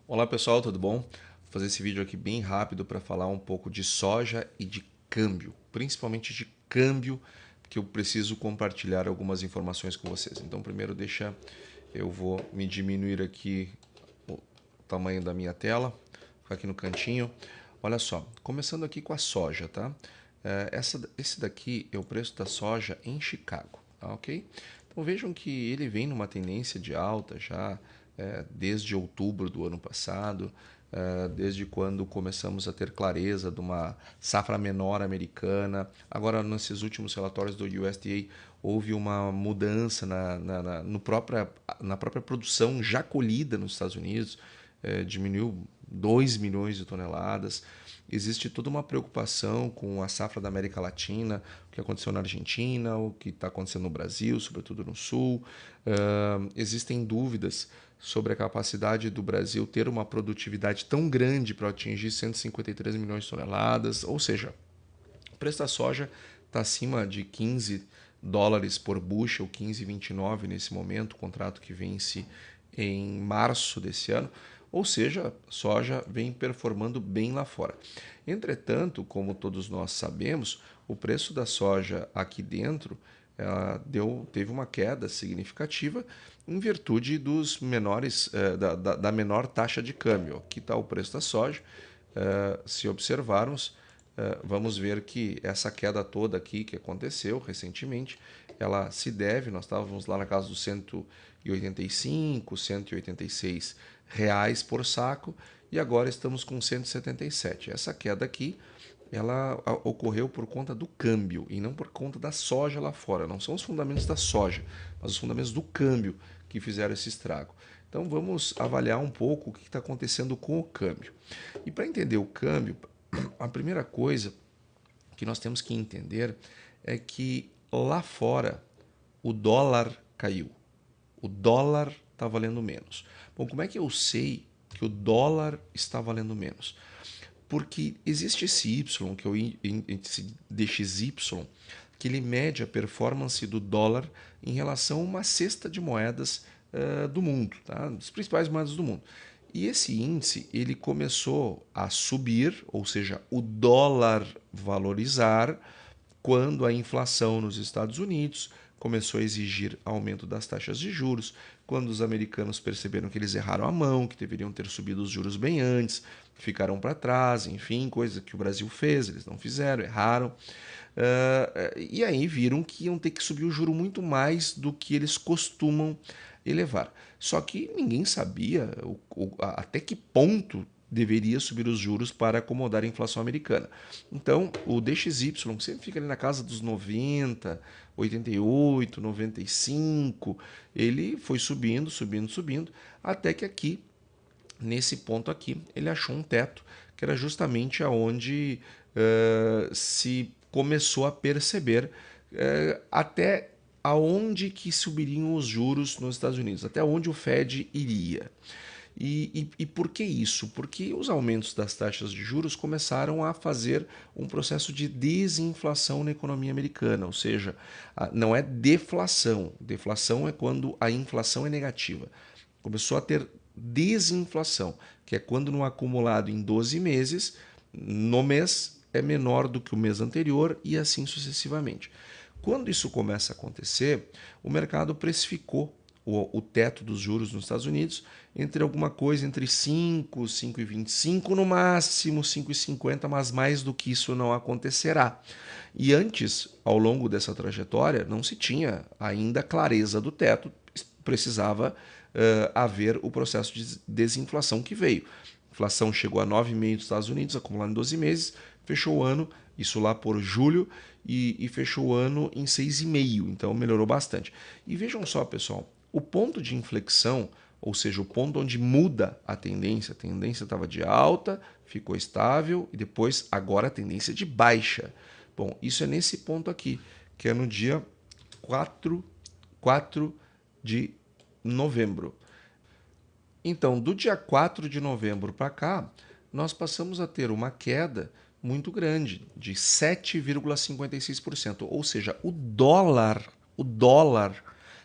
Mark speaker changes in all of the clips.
Speaker 1: Olá pessoal, tudo bom? Vou fazer esse vídeo aqui bem rápido para falar um pouco de soja e de câmbio, principalmente de câmbio, que eu preciso compartilhar algumas informações com vocês. Então, primeiro, eu vou me diminuir aqui o tamanho da minha tela, ficar aqui no cantinho. Olha só, começando aqui com a soja, tá? Esse daqui é o preço da soja em Chicago, tá ok? Então vejam que ele vem numa tendência de alta já desde outubro do ano passado, desde quando começamos a ter clareza de uma safra menor americana. Agora, nesses últimos relatórios do USDA, houve uma mudança na própria produção já colhida nos Estados Unidos, diminuiu 2 milhões de toneladas. Existe toda uma preocupação com a safra da América Latina, o que aconteceu na Argentina, o que está acontecendo no Brasil, sobretudo no Sul. Existem dúvidas sobre a capacidade do Brasil ter uma produtividade tão grande para atingir 153 milhões de toneladas, ou seja, o preço da soja está acima de 15 dólares por bushel, 15,29 nesse momento, o contrato que vence em março desse ano. Ou seja, a soja vem performando bem lá fora. Entretanto, como todos nós sabemos, o preço da soja aqui dentro teve uma queda significativa em virtude dos menores, da menor taxa de câmbio. Aqui está o preço da soja. Se observarmos, vamos ver que essa queda toda aqui que aconteceu recentemente, ela se deve, nós estávamos lá na casa dos 185, 186 reais por saco e agora estamos com 177. Essa queda aqui, ela ocorreu por conta do câmbio e não por conta da soja lá fora. Não são os fundamentos da soja, mas os fundamentos do câmbio que fizeram esse estrago. Então vamos avaliar um pouco o que está acontecendo com o câmbio. E para entender o câmbio, a primeira coisa que nós temos que entender é que lá fora o dólar caiu. O dólar está valendo menos. Bom, como é que eu sei que o dólar está valendo menos? Porque existe esse Y, que é o índice DXY, que ele mede a performance do dólar em relação a uma cesta de moedas do mundo, tá? Das principais moedas do mundo. E esse índice ele começou a subir, ou seja, o dólar valorizar, quando a inflação nos Estados Unidos começou a exigir aumento das taxas de juros, quando os americanos perceberam que eles erraram a mão, que deveriam ter subido os juros bem antes, ficaram para trás, enfim, coisa que o Brasil fez, eles não fizeram, erraram. E aí viram que iam ter que subir o juro muito mais do que eles costumam elevar. Só que ninguém sabia até que ponto deveria subir os juros para acomodar a inflação americana. Então, o DXY, que sempre fica ali na casa dos 90, 88, 95, ele foi subindo, subindo, subindo, até que aqui, nesse ponto aqui, ele achou um teto, que era justamente aonde se começou a perceber até aonde que subiriam os juros nos Estados Unidos, até onde o Fed iria. E por que isso? Porque os aumentos das taxas de juros começaram a fazer um processo de desinflação na economia americana, ou seja, não é deflação. Deflação é quando a inflação é negativa. Começou a ter desinflação, que é quando no acumulado em 12 meses, no mês é menor do que o mês anterior e assim sucessivamente. Quando isso começa a acontecer, o mercado precificou o teto dos juros nos Estados Unidos entre alguma coisa entre 5, 5,25, no máximo 5,50, mas mais do que isso não acontecerá. E antes, ao longo dessa trajetória, não se tinha ainda clareza do teto, precisava haver o processo de desinflação que veio. A inflação chegou a 9,5% dos Estados Unidos, acumulado em 12 meses, fechou o ano, isso lá por julho, e fechou o ano em 6,5%, então melhorou bastante. E vejam só, pessoal, o ponto de inflexão, ou seja, o ponto onde muda a tendência estava de alta, ficou estável e depois agora a tendência de baixa. Bom, isso é nesse ponto aqui, que é no dia 4 de novembro. Então, do dia 4 de novembro para cá, nós passamos a ter uma queda muito grande, de 7,56%. Ou seja, o dólar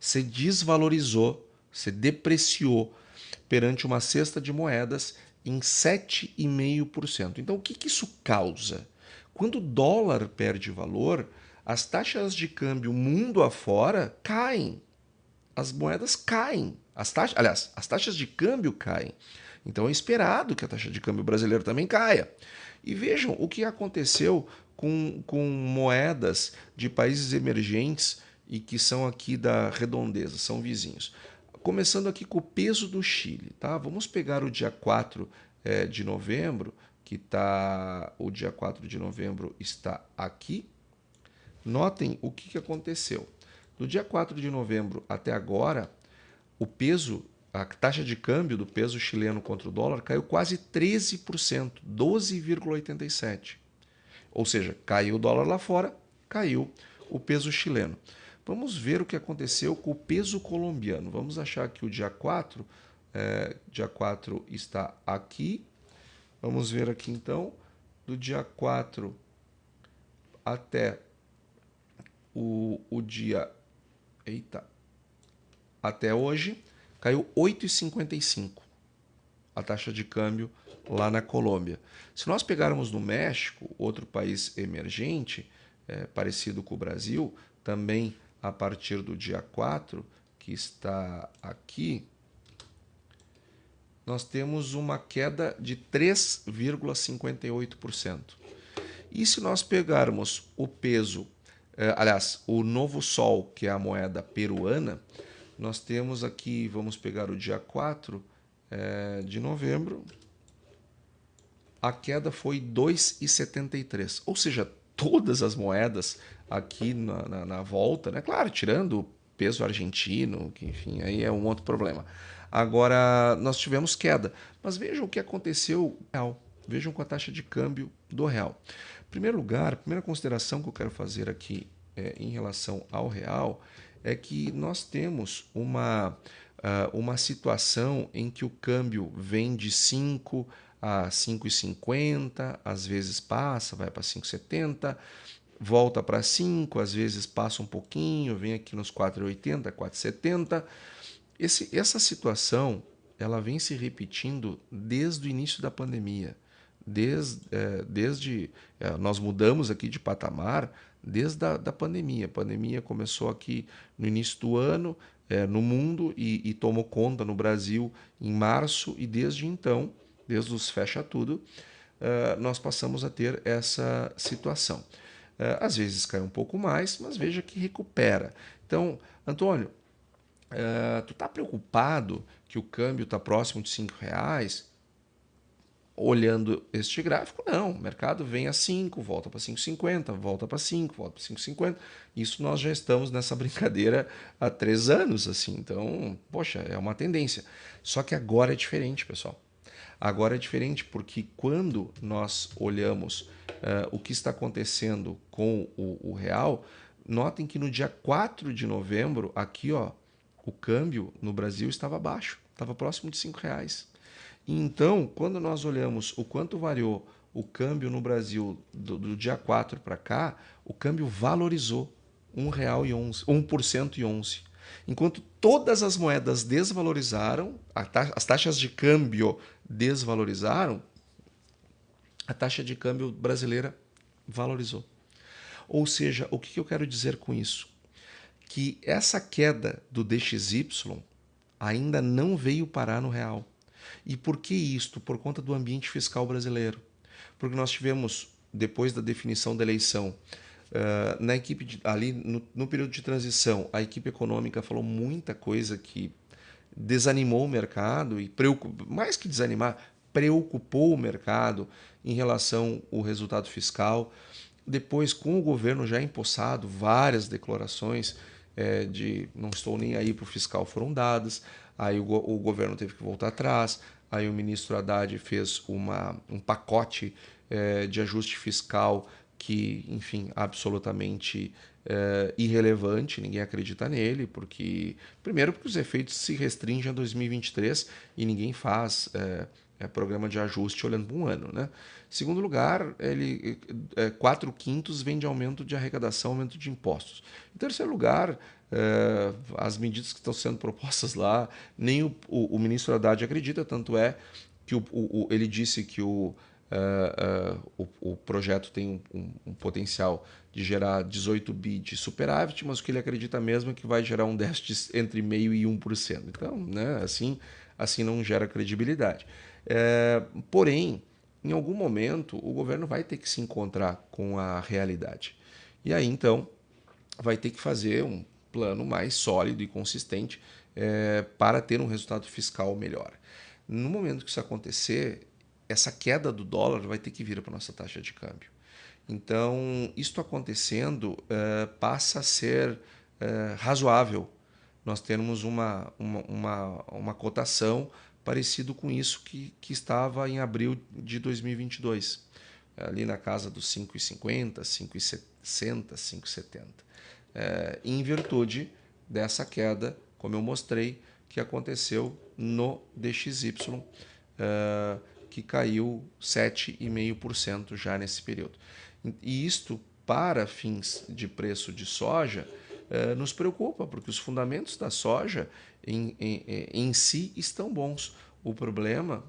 Speaker 1: se desvalorizou, se depreciou perante uma cesta de moedas em 7,5%. Então, o que isso causa? Quando o dólar perde valor, as taxas de câmbio mundo afora caem. As moedas caem. As taxas de câmbio caem. Então é esperado que a taxa de câmbio brasileiro também caia. E vejam o que aconteceu com moedas de países emergentes e que são aqui da redondeza, são vizinhos. Começando aqui com o peso do Chile. Tá? Vamos pegar o dia 4 de novembro, que está. O dia 4 de novembro está aqui. Notem o que aconteceu. Do dia 4 de novembro até agora, o peso, a taxa de câmbio do peso chileno contra o dólar caiu quase 13%, 12,87%. Ou seja, caiu o dólar lá fora, caiu o peso chileno. Vamos ver o que aconteceu com o peso colombiano. Vamos achar que o dia 4, dia 4 está aqui. Vamos ver aqui então, do dia 4 até o dia... Eita! Até hoje, caiu 8,55 a taxa de câmbio lá na Colômbia. Se nós pegarmos no México, outro país emergente, parecido com o Brasil, também a partir do dia 4, que está aqui, nós temos uma queda de 3,58%. E se nós pegarmos o peso, o Novo Sol, que é a moeda peruana, nós temos aqui, vamos pegar o dia 4 de novembro, a queda foi 2,73. Ou seja, todas as moedas aqui na volta, né? Claro, tirando o peso argentino, que enfim, aí é um outro problema. Agora, nós tivemos queda. Mas vejam o que aconteceu real. Vejam com a taxa de câmbio do real. Em primeiro lugar, a primeira consideração que eu quero fazer aqui em relação ao real é que nós temos uma situação em que o câmbio vem de 5 a 5,50, às vezes passa, vai para 5,70, volta para 5, às vezes passa um pouquinho, vem aqui nos 4,80, 4,70. Essa situação ela vem se repetindo desde o início da pandemia. Nós mudamos aqui de patamar desde a pandemia. A pandemia começou aqui no início do ano, no mundo, e tomou conta no Brasil em março, e desde então, desde os fecha tudo, nós passamos a ter essa situação. Às vezes cai um pouco mais, mas veja que recupera. Então, Antônio, tu está preocupado que o câmbio está próximo de R$ 5? Olhando este gráfico, não. O mercado vem a 5, volta para 5,50, volta para 5, volta para 5,50. Isso nós já estamos nessa brincadeira há 3 anos, assim. Então, poxa, é uma tendência. Só que agora é diferente, pessoal. Agora é diferente porque quando nós olhamos o que está acontecendo com o real, notem que no dia 4 de novembro, aqui, ó, o câmbio no Brasil estava baixo, estava próximo de R$ 5. Então, quando nós olhamos o quanto variou o câmbio no Brasil do dia 4 para cá, o câmbio valorizou R$ 1,11, 1,11. Enquanto todas as moedas desvalorizaram, as taxas de câmbio desvalorizaram, a taxa de câmbio brasileira valorizou. Ou seja, o que eu quero dizer com isso? Que essa queda do DXY ainda não veio parar no real. E por que isto? Por conta do ambiente fiscal brasileiro. Porque nós tivemos, depois da definição da eleição, na equipe ali no período de transição, a equipe econômica falou muita coisa que desanimou o mercado e mais que desanimar, preocupou o mercado em relação ao resultado fiscal. Depois, com o governo já empossado, várias declarações de não estou nem aí para o fiscal foram dadas. Aí o governo teve que voltar atrás. Aí o ministro Haddad fez um pacote de ajuste fiscal que, enfim, absolutamente irrelevante, ninguém acredita nele, primeiro porque os efeitos se restringem a 2023 e ninguém faz programa de ajuste olhando para um ano, né? Segundo lugar, 4/5 vem de aumento de arrecadação, aumento de impostos. Em terceiro lugar, as medidas que estão sendo propostas lá, nem o ministro Haddad acredita, tanto é que ele disse que o projeto tem um potencial de gerar 18 bi de superávit, mas o que ele acredita mesmo é que vai gerar um déficit entre 0,5% e 1%. Então, né, assim não gera credibilidade. Porém, em algum momento, o governo vai ter que se encontrar com a realidade. E aí, então, vai ter que fazer um plano mais sólido e consistente para ter um resultado fiscal melhor. No momento que isso acontecer, essa queda do dólar vai ter que vir para a nossa taxa de câmbio. Então, isto acontecendo, passa a ser razoável nós termos uma cotação parecido com isso que estava em abril de 2022, ali na casa dos 5,50, 5,60, 5,70. Em virtude dessa queda, como eu mostrei, que aconteceu no DXY, que caiu 7,5% já nesse período. E isto, para fins de preço de soja, nos preocupa, porque os fundamentos da soja em si estão bons. O problema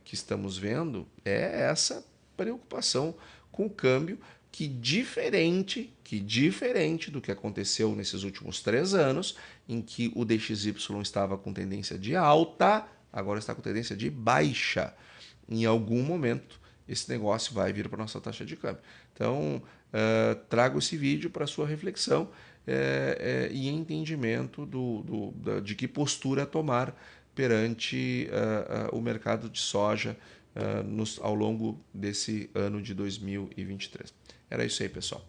Speaker 1: que estamos vendo é essa preocupação com o câmbio, que diferente do que aconteceu nesses últimos 3 anos, em que o DXY estava com tendência de alta, agora está com tendência de baixa. Em algum momento, esse negócio vai vir para a nossa taxa de câmbio. Então, trago esse vídeo para sua reflexão e entendimento de que postura tomar perante o mercado de soja ao longo desse ano de 2023. Era isso aí, pessoal.